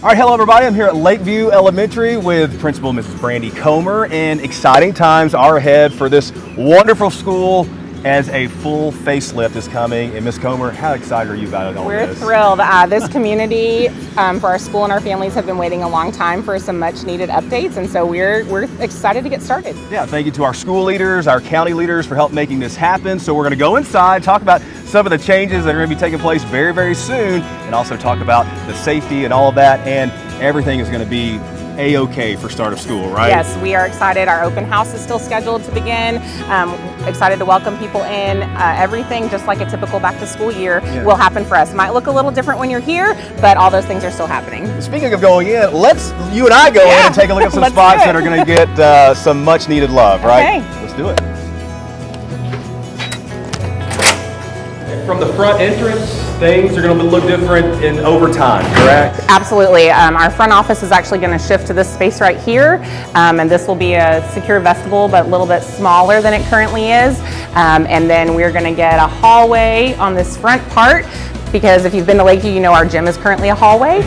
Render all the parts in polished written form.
All right, hello everybody. I'm here at Lakeview Elementary with Principal Mrs. Brandy Comer, and exciting times are ahead for this wonderful school as a full facelift is coming. And Ms. Comer, how excited are you about it all We're this? thrilled. This community for our school and our families have been waiting a long time for some much needed updates, and so we're excited to get started. Yeah, thank you to our school leaders, our county leaders for help making this happen. So we're going to go inside, talk about some of the changes that are going to be taking place very, very soon, and also talk about the safety and all of that, and everything is going to be A-OK for start of school, right? Yes, we are excited. Our open house is still scheduled to begin. Excited to welcome people in. Everything, just like a typical back to school year, will happen for us. Might look a little different when you're here, but all those things are still happening. Speaking of going in, let's you and I go in and take a look at some spots that are going to get some much needed love, right? Okay. Let's do it. From the front entrance, things are going to look different in over time, correct? Absolutely. Our front office is actually going to shift to this space right here, and this will be a secure vestibule, but a little bit smaller than it currently is. And then we're going to get a hallway on this front part, because if you've been to Lakeview, you know our gym is currently a hallway.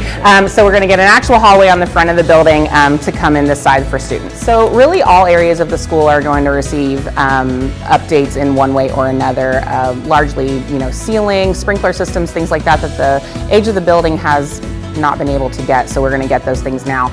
So we're going to get an actual hallway on the front of the building to come in this side for students. So really all areas of the school are going to receive updates in one way or another, largely, ceiling, sprinkler systems, things like that the age of the building has not been able to get, so we're going to get those things now.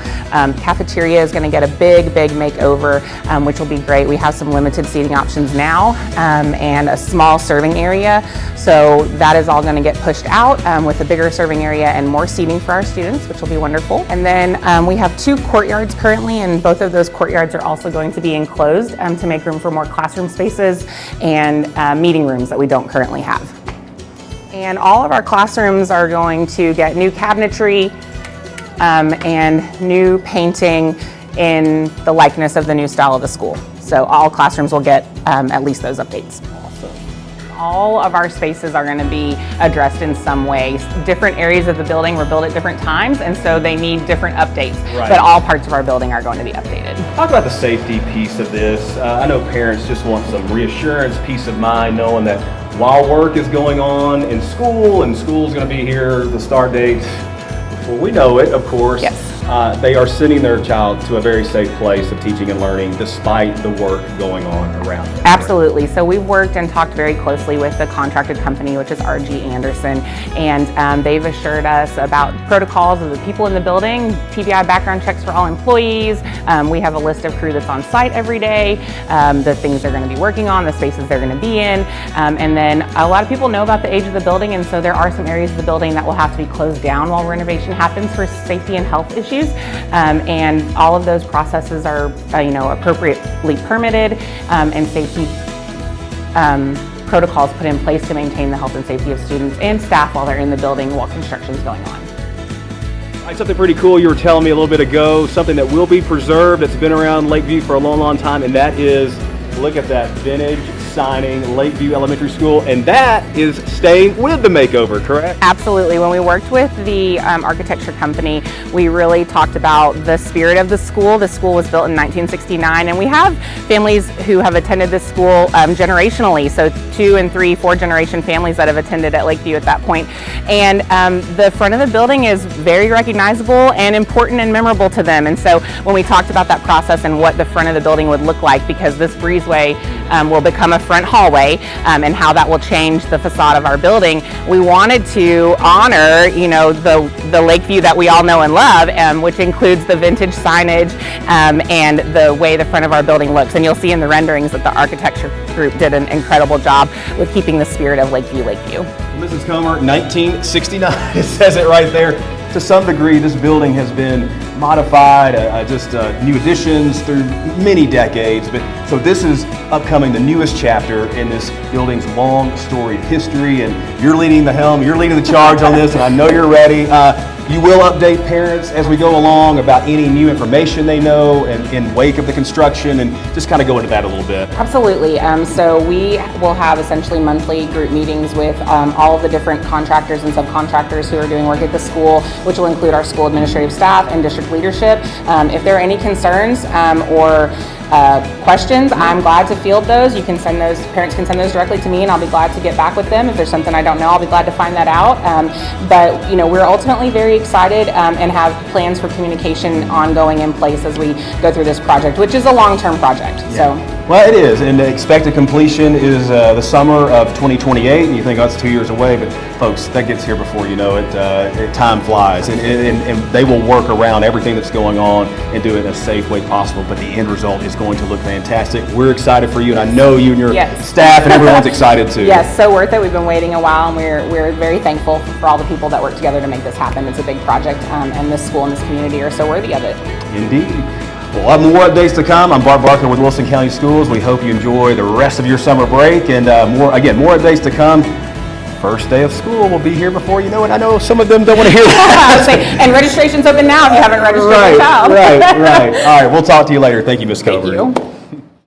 Cafeteria is going to get a big makeover, which will be great. We have some limited seating options now, and a small serving area, so that is all going to get pushed out with a bigger serving area and more seating for our students, which will be wonderful. And then we have 2 courtyards currently, and both of those courtyards are also going to be enclosed to make room for more classroom spaces and meeting rooms that we don't currently have. And all of our classrooms are going to get new cabinetry and new painting in the likeness of the new style of the school. So all classrooms will get at least those updates. Awesome. All of our spaces are going to be addressed in some way. Different areas of the building were built at different times, and so they need different updates. Right. But all parts of our building are going to be updated. Talk about the safety piece of this. I know parents just want some reassurance, peace of mind, knowing that while work is going on in school, and school's going to be here, the start date, before we know it, of course, yes. They are sending their child to a very safe place of teaching and learning despite the work going on around them. Absolutely. So we've worked and talked very closely with the contracted company, which is RG Anderson, and they've assured us about protocols of the people in the building, TBI background checks for all employees. We have a list of crew that's on site every day, the things they're going to be working on, the spaces they're going to be in, and then a lot of people know about the age of the building, and so there are some areas of the building that will have to be closed down while renovation happens for safety and health issues. And all of those processes are, appropriately permitted, and safety protocols put in place to maintain the health and safety of students and staff while they're in the building while construction is going on. All right, something pretty cool you were telling me a little bit ago, something that will be preserved, that's been around Lakeview for a long time, and that is, look at that vintage signing, Lakeview Elementary School, and that is staying with the makeover, correct? Absolutely. When we worked with the architecture company, we really talked about the spirit of the school. The school was built in 1969, and we have families who have attended this school generationally, so 2 and 3, 4 generation families that have attended at Lakeview at that point. And the front of the building is very recognizable and important and memorable to them. And so when we talked about that process and what the front of the building would look like, because this breezeway will become a front hallway, and how that will change the facade of our building, we wanted to honor, the Lakeview that we all know and love, which includes the vintage signage and the way the front of our building looks. And you'll see in the renderings that the architecture group did an incredible job with keeping the spirit of Lakeview. Mrs. Comer, 1969, it says it right there. To some degree, this building has been modified, new additions through many decades. But so this is upcoming, the newest chapter in this building's long storied history, and you're leading the helm, you're leading the charge on this, and I know you're ready. You will update parents as we go along about any new information they know and in wake of the construction, and just kind of go into that a little bit. Absolutely. So we will have essentially monthly group meetings with all of the different contractors and subcontractors who are doing work at the school, which will include our school administrative staff and district leadership. If there are any concerns or questions, I'm glad to field those. You can send those, parents can send those directly to me, and I'll be glad to get back with them. If there's something I don't know, I'll be glad to find that out. But we're ultimately very excited and have plans for communication ongoing in place as we go through this project, which is a long-term project. So. Well, it is, and the expected completion is the summer of 2028, and you think, oh, that's 2 years away, but folks, that gets here before you know it. Time flies, and they will work around everything that's going on and do it in a safe way possible, but the end result is going to look fantastic. We're excited for you, and I know you and your staff and everyone's excited too. Yes, so worth it. We've been waiting a while, and we're very thankful for all the people that work together to make this happen. It's a big project, and this school and this community are so worthy of it. Indeed. Well, we'll have more updates to come. I'm Bart Barker with Wilson County Schools. We hope you enjoy the rest of your summer break, and more updates to come. First day of school will be here before you know it. I know some of them don't want to hear that. And registration's open now if you haven't registered your child. Right. All right, we'll talk to you later. Thank you, Ms. Cover. Thank you.